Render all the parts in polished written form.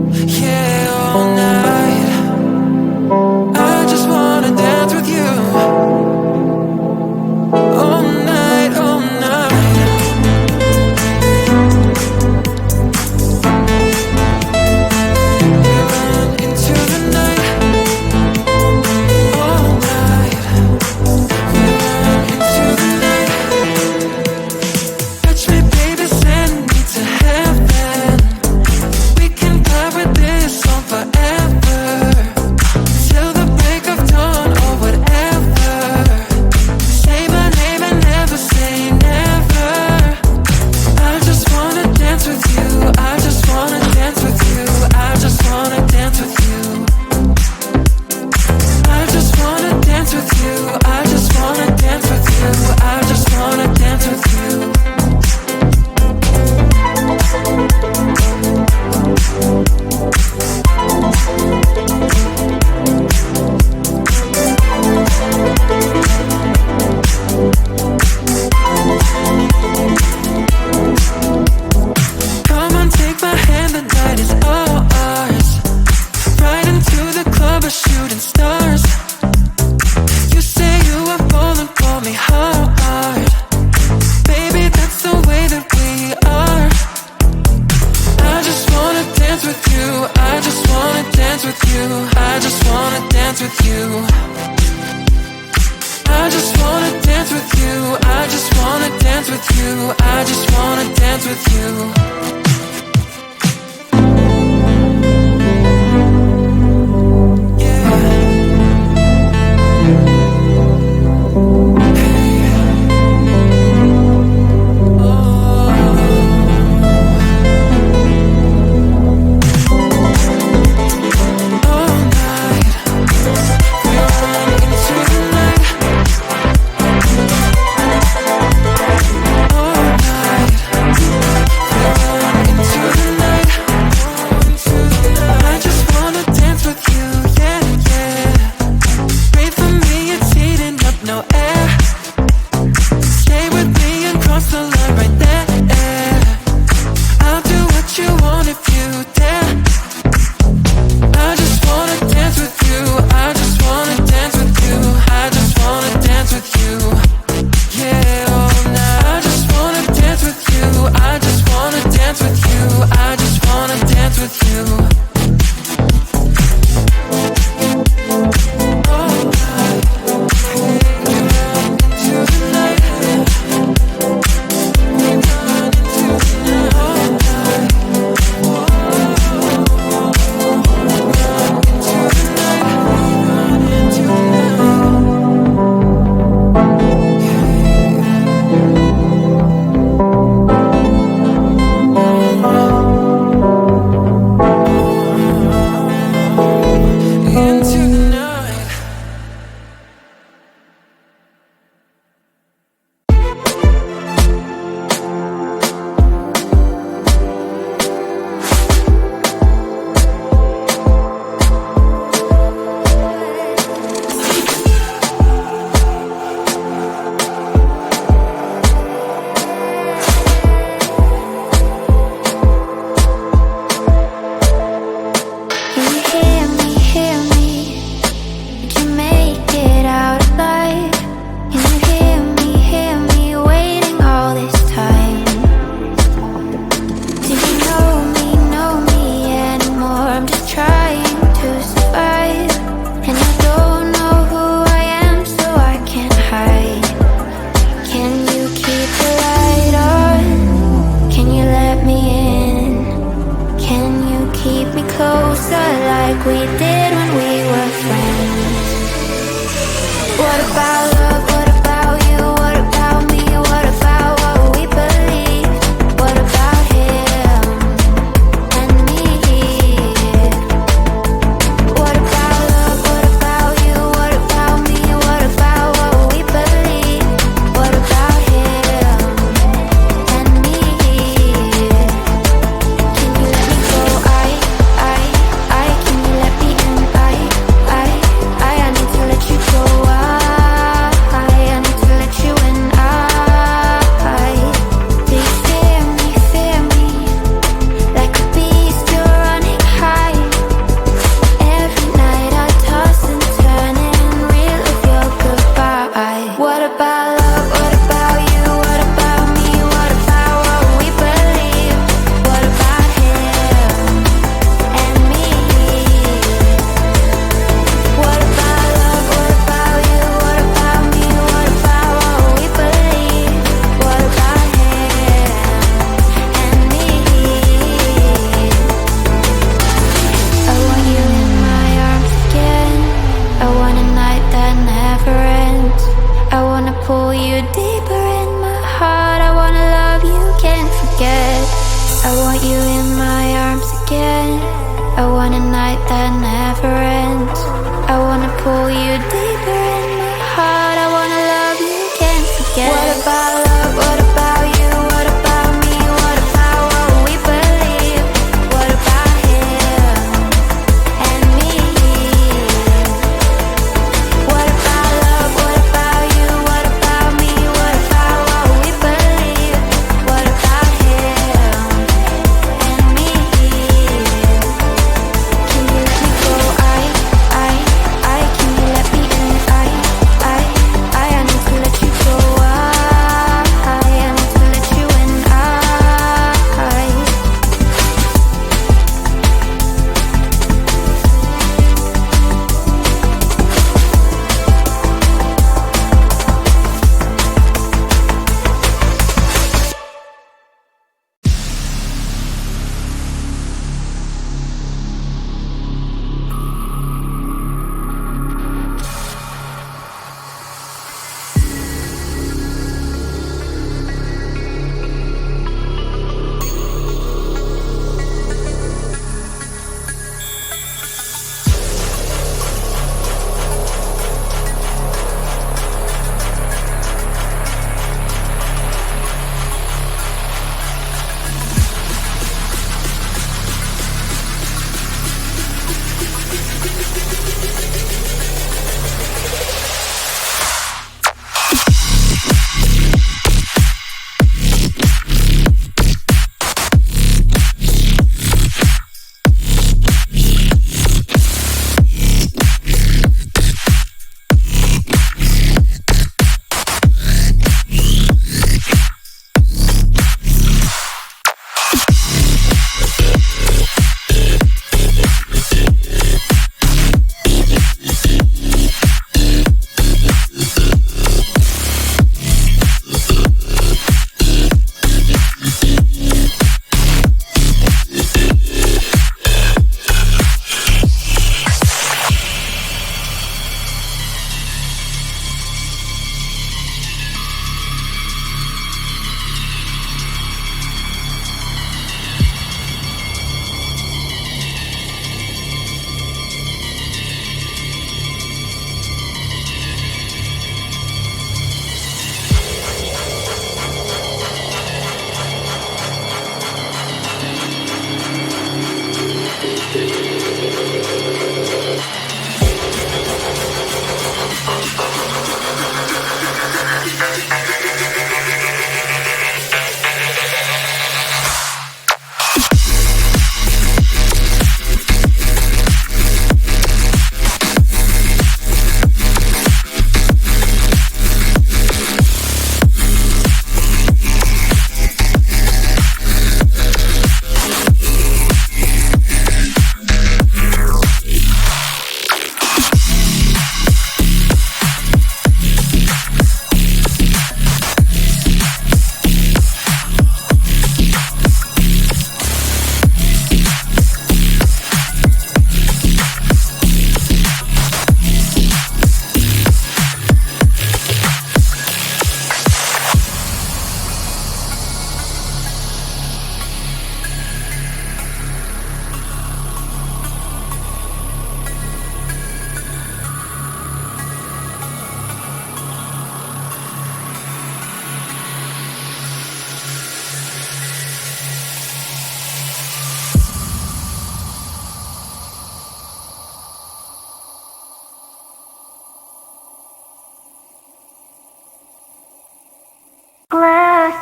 Yeah, all night. I just wanna dance with you. All night, all night. We run into the night. All night. We run into the night. Touch me, baby, send me to heaven. We can fly with this song forever, till the break of dawn or whatever. Say my name and never say never. I just wanna dance with you. I just wanna dance with you. I just wanna dance with you. I just wanna dance with you. I just wanna dance with you. I just wanna dance with you. Come on, take my hand, the night is all ours. Right into the club, we're shooting stars. You say you are falling for me hard. Baby, that's the way that we are. I just wanna dance with you. I just wanna dance with you. I just wanna dance with you. I just wanna dance with you. I just wanna dance with you. I just wanna dance with you. Can you let me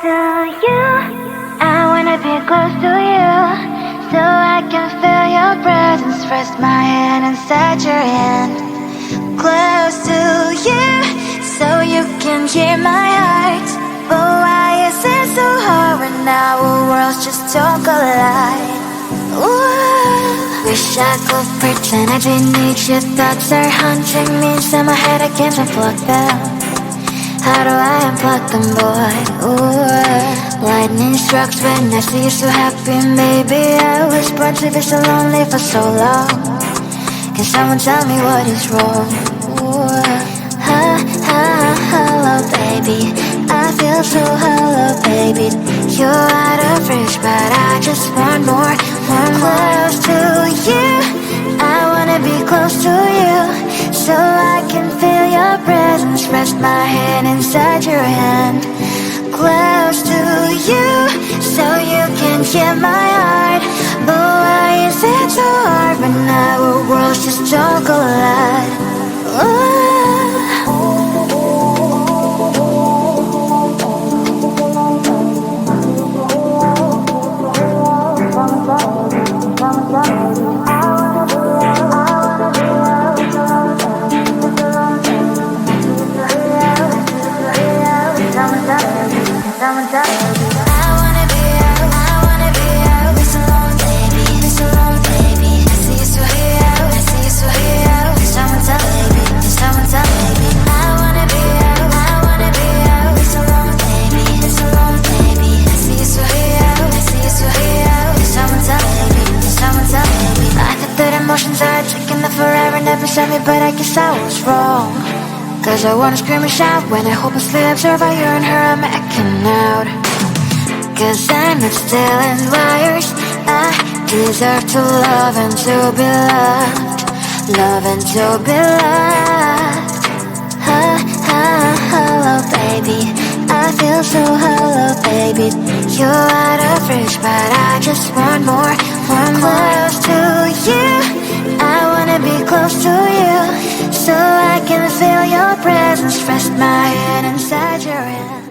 to you. I wanna be close to you, so I can feel your presence. Rest my hand inside your hand. Close to you, so you can hear my heart. But why is it so hard when our worlds just don't collide? Ooh, wish I could pretend I didn't need you. Thoughts are haunting me inside my head. I can't unplug them. How do I unplug them, boy? Ooh, lightning strikes when I see you so happy. Maybe I was born to be so lonely for so long. Can someone tell me what is wrong? Ooh, hello, baby. I feel so hello, baby. You're out of reach, but I just want more. Close to you, I wanna be close to you, so I can feel your presence. Rest my hand inside your hand. Close to you, so you can hear my heart. But why is it so hard when our worlds just don't collide? Ooh. Emotions are taking the forever, never said me, but I guess I was wrong. Cause I wanna scream and shout when I hopelessly observe how you and her are making out. Cause I'm not stealing wires, I deserve to love and to be loved. Love and to be loved. Hello, baby. I feel so hello, baby. You're out of reach, but I just want more. Close to you, I wanna be close to you, so I can feel your presence. Rest my hand inside your hand.